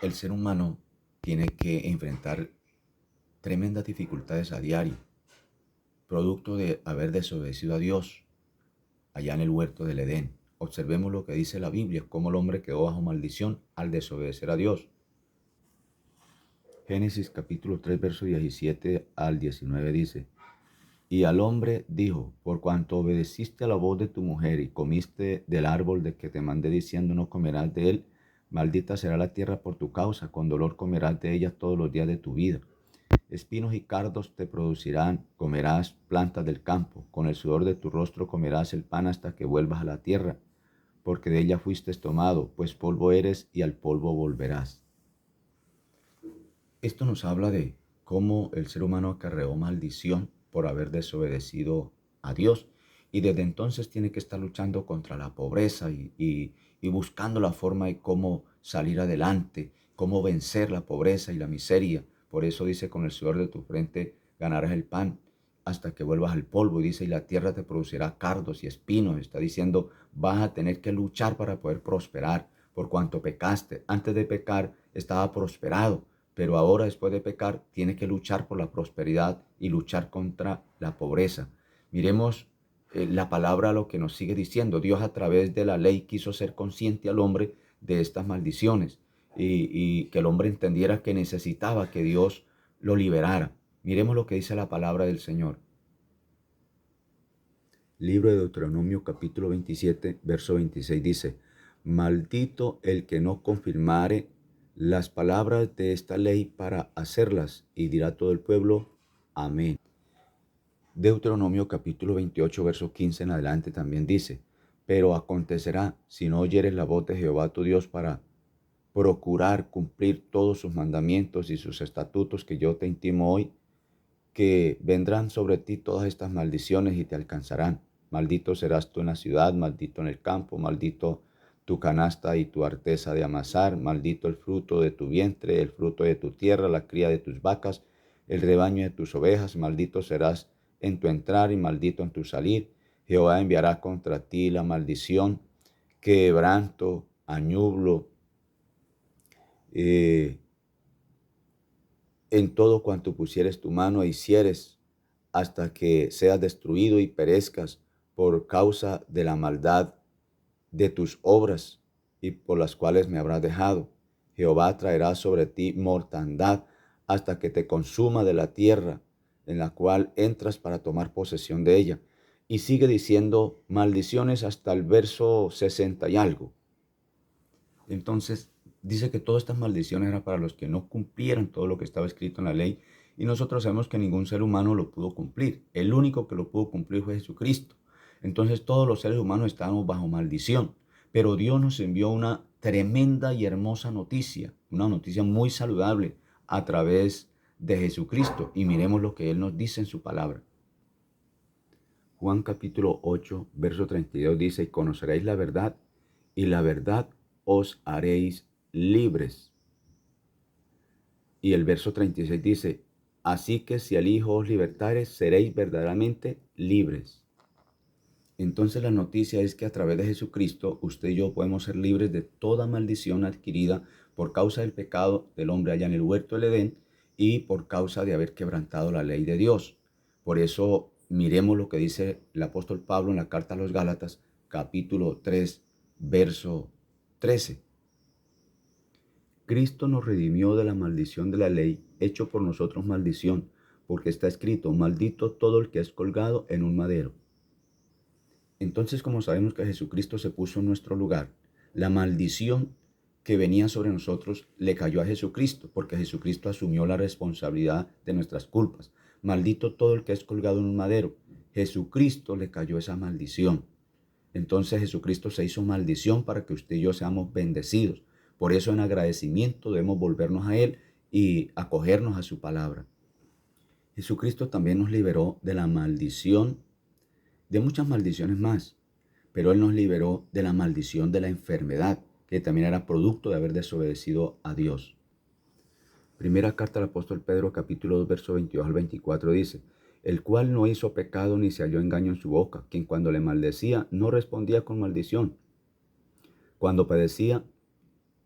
El ser humano tiene que enfrentar tremendas dificultades a diario, producto de haber desobedecido a Dios allá en el huerto del Edén. Observemos lo que dice la Biblia, cómo el hombre quedó bajo maldición al desobedecer a Dios. Génesis capítulo 3, verso 17 al 19 dice: Y al hombre dijo: por cuanto obedeciste a la voz de tu mujer y comiste del árbol de que te mandé diciendo no comerás de él, maldita será la tierra por tu causa, con dolor comerás de ella todos los días de tu vida. Espinos y cardos te producirán, comerás plantas del campo, con el sudor de tu rostro comerás el pan hasta que vuelvas a la tierra, porque de ella fuiste tomado, pues polvo eres y al polvo volverás. Esto nos habla de cómo el ser humano acarreó maldición por haber desobedecido a Dios, y desde entonces tiene que estar luchando contra la pobreza y buscando la forma de cómo salir adelante, cómo vencer la pobreza y la miseria. Por eso dice: con el sudor de tu frente ganarás el pan hasta que vuelvas al polvo. Y dice: y la tierra te producirá cardos y espinos. Está diciendo: vas a tener que luchar para poder prosperar, por cuanto pecaste. Antes de pecar estaba prosperado, pero ahora, después de pecar, tiene que luchar por la prosperidad y luchar contra la pobreza. Miremos la palabra, lo que nos sigue diciendo. Dios, a través de la ley, quiso ser consciente al hombre de estas maldiciones, y que el hombre entendiera que necesitaba que Dios lo liberara. Miremos lo que dice la palabra del Señor. Libro de Deuteronomio capítulo 27, verso 26 dice: maldito el que no confirmare las palabras de esta ley para hacerlas. Y dirá todo el pueblo: amén. Deuteronomio capítulo 28, verso 15 en adelante también dice: pero acontecerá, si no oyeres la voz de Jehová tu Dios para procurar cumplir todos sus mandamientos y sus estatutos que yo te intimo hoy, que vendrán sobre ti todas estas maldiciones y te alcanzarán. Maldito serás tú en la ciudad, maldito en el campo, maldito tu canasta y tu arteza de amasar, maldito el fruto de tu vientre, el fruto de tu tierra, la cría de tus vacas, el rebaño de tus ovejas. Maldito serás en tu entrar y maldito en tu salir. Jehová enviará contra ti la maldición, quebranto, añublo, en todo cuanto pusieres tu mano e hicieres, hasta que seas destruido y perezcas por causa de la maldad de tus obras, y por las cuales me habrás dejado. Jehová traerá sobre ti mortandad hasta que te consuma de la tierra en la cual entras para tomar posesión de ella. Y sigue diciendo maldiciones hasta el verso 60 y algo. Entonces dice que todas estas maldiciones eran para los que no cumplieran todo lo que estaba escrito en la ley, y nosotros sabemos que ningún ser humano lo pudo cumplir. El único que lo pudo cumplir fue Jesucristo. Entonces todos los seres humanos estábamos bajo maldición, pero Dios nos envió una tremenda y hermosa noticia, una noticia muy saludable a través de Jesucristo, y miremos lo que Él nos dice en su palabra. Juan capítulo 8, verso 32 dice: y conoceréis la verdad, y la verdad os haréis libres. Y el verso 36 dice: así que si el Hijo os libertare, seréis verdaderamente libres. Entonces la noticia es que a través de Jesucristo, usted y yo podemos ser libres de toda maldición adquirida por causa del pecado del hombre allá en el huerto del Edén, y por causa de haber quebrantado la ley de Dios. Por eso miremos lo que dice el apóstol Pablo en la carta a los Gálatas, capítulo 3, verso 13. Cristo nos redimió de la maldición de la ley, hecho por nosotros maldición, porque está escrito: maldito todo el que es colgado en un madero. Entonces, como sabemos que Jesucristo se puso en nuestro lugar, la maldición que venía sobre nosotros le cayó a Jesucristo, porque Jesucristo asumió la responsabilidad de nuestras culpas. Maldito todo el que es colgado en un madero. Jesucristo le cayó esa maldición. Entonces Jesucristo se hizo maldición para que usted y yo seamos bendecidos. Por eso, en agradecimiento, debemos volvernos a Él y acogernos a su palabra. Jesucristo también nos liberó de la maldición, de muchas maldiciones más, pero Él nos liberó de la maldición de la enfermedad, que también era producto de haber desobedecido a Dios. Primera carta al apóstol Pedro, capítulo 2, verso 22 al 24 dice: el cual no hizo pecado ni se halló engaño en su boca, quien cuando le maldecía no respondía con maldición. Cuando padecía,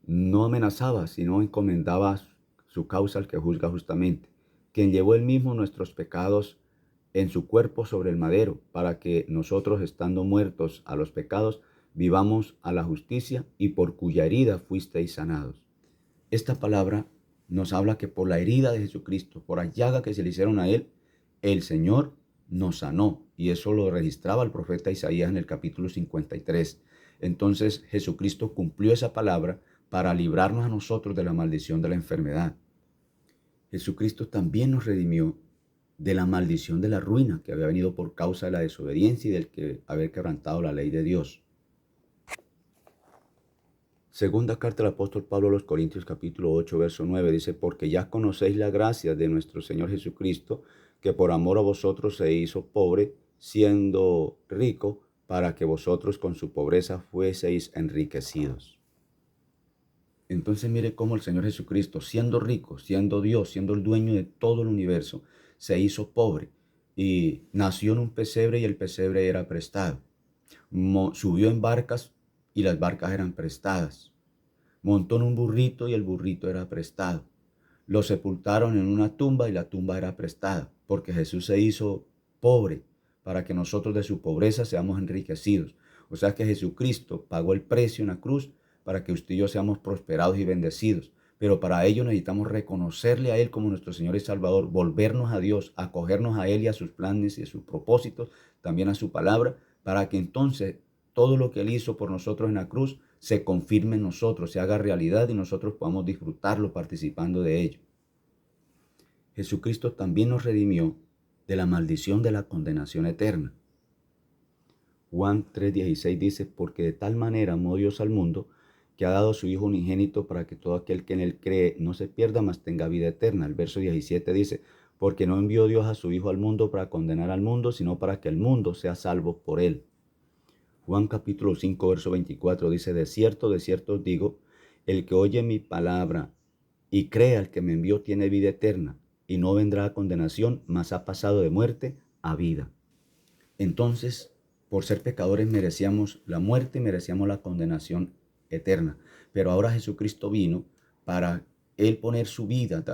no amenazaba, sino encomendaba su causa al que juzga justamente, quien llevó él mismo nuestros pecados en su cuerpo sobre el madero, para que nosotros, estando muertos a los pecados, vivamos a la justicia, y por cuya herida fuisteis sanados. Esta palabra nos habla que por la herida de Jesucristo, por la llaga que se le hicieron a él, el Señor nos sanó. Y eso lo registraba el profeta Isaías en el capítulo 53. Entonces Jesucristo cumplió esa palabra para librarnos a nosotros de la maldición de la enfermedad. Jesucristo también nos redimió de la maldición de la ruina que había venido por causa de la desobediencia y del haber quebrantado la ley de Dios. Segunda carta del apóstol Pablo a los Corintios capítulo 8, verso 9 dice: porque ya conocéis la gracia de nuestro Señor Jesucristo, que por amor a vosotros se hizo pobre, siendo rico, para que vosotros con su pobreza fueseis enriquecidos. Entonces mire cómo el Señor Jesucristo, siendo rico, siendo Dios, siendo el dueño de todo el universo, se hizo pobre y nació en un pesebre, y el pesebre era prestado. Subió en barcas y las barcas eran prestadas. Montó en un burrito y el burrito era prestado. Lo sepultaron en una tumba y la tumba era prestada, porque Jesús se hizo pobre para que nosotros de su pobreza seamos enriquecidos. O sea que Jesucristo pagó el precio en la cruz para que usted y yo seamos prosperados y bendecidos. Pero para ello necesitamos reconocerle a Él como nuestro Señor y Salvador, volvernos a Dios, acogernos a Él y a sus planes y a sus propósitos, también a su palabra, para que entonces todo lo que Él hizo por nosotros en la cruz se confirme en nosotros, se haga realidad y nosotros podamos disfrutarlo participando de ello. Jesucristo también nos redimió de la maldición de la condenación eterna. Juan 3:16 dice: porque de tal manera amó Dios al mundo, que ha dado a su Hijo unigénito, para que todo aquel que en él cree no se pierda, mas tenga vida eterna. El verso 17 dice: porque no envió Dios a su Hijo al mundo para condenar al mundo, sino para que el mundo sea salvo por él. Juan capítulo 5, verso 24 dice: de cierto os digo, el que oye mi palabra y cree al que me envió tiene vida eterna, y no vendrá a condenación, mas ha pasado de muerte a vida. Entonces, por ser pecadores merecíamos la muerte y merecíamos la condenación eterna. Pero ahora Jesucristo vino para Él poner su vida,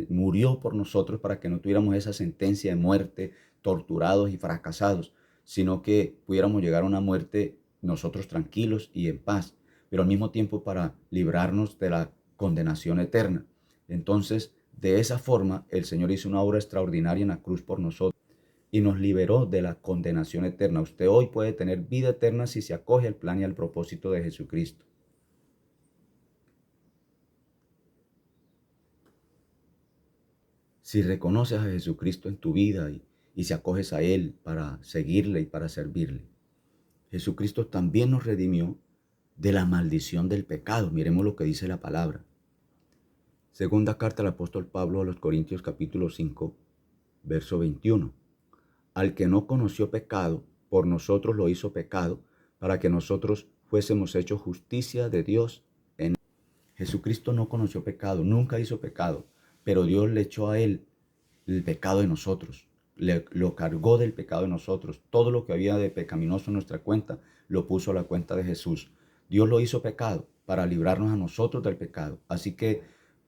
murió por nosotros para que no tuviéramos esa sentencia de muerte, torturados y fracasados, sino que pudiéramos llegar a una muerte nosotros tranquilos y en paz, pero al mismo tiempo para librarnos de la condenación eterna. Entonces, de esa forma, el Señor hizo una obra extraordinaria en la cruz por nosotros y nos liberó de la condenación eterna. Usted hoy puede tener vida eterna si se acoge al plan y al propósito de Jesucristo. Si reconoces a Jesucristo en tu vida y si acoges a Él para seguirle y para servirle. Jesucristo también nos redimió de la maldición del pecado. Miremos lo que dice la palabra. Segunda carta del apóstol Pablo a los Corintios capítulo 5, verso 21. Al que no conoció pecado, por nosotros lo hizo pecado, para que nosotros fuésemos hechos justicia de Dios en él. Jesucristo no conoció pecado, nunca hizo pecado, pero Dios le echó a Él el pecado de nosotros, lo cargó del pecado de nosotros. Todo lo que había de pecaminoso en nuestra cuenta, lo puso a la cuenta de Jesús. Dios lo hizo pecado para librarnos a nosotros del pecado. Así que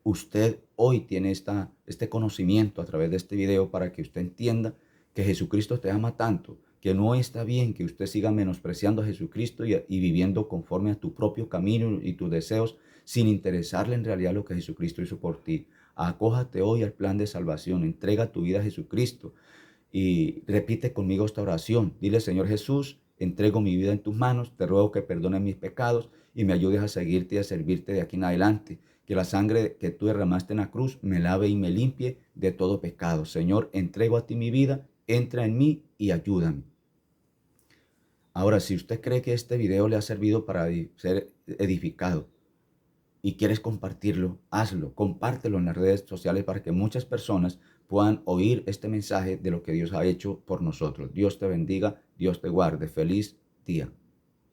usted hoy tiene este conocimiento a través de este video para que usted entienda que Jesucristo te ama tanto, que no está bien que usted siga menospreciando a Jesucristo y viviendo conforme a tu propio camino y tus deseos, sin interesarle en realidad lo que Jesucristo hizo por ti. Acójate hoy al plan de salvación, entrega tu vida a Jesucristo y repite conmigo esta oración. Dile: Señor Jesús, entrego mi vida en tus manos, te ruego que perdones mis pecados y me ayudes a seguirte y a servirte de aquí en adelante. Que la sangre que tú derramaste en la cruz me lave y me limpie de todo pecado. Señor, entrego a ti mi vida, entra en mí y ayúdame. Ahora, si usted cree que este video le ha servido para ser edificado y quieres compartirlo, hazlo, compártelo en las redes sociales para que muchas personas puedan oír este mensaje de lo que Dios ha hecho por nosotros. Dios te bendiga, Dios te guarde. Feliz día.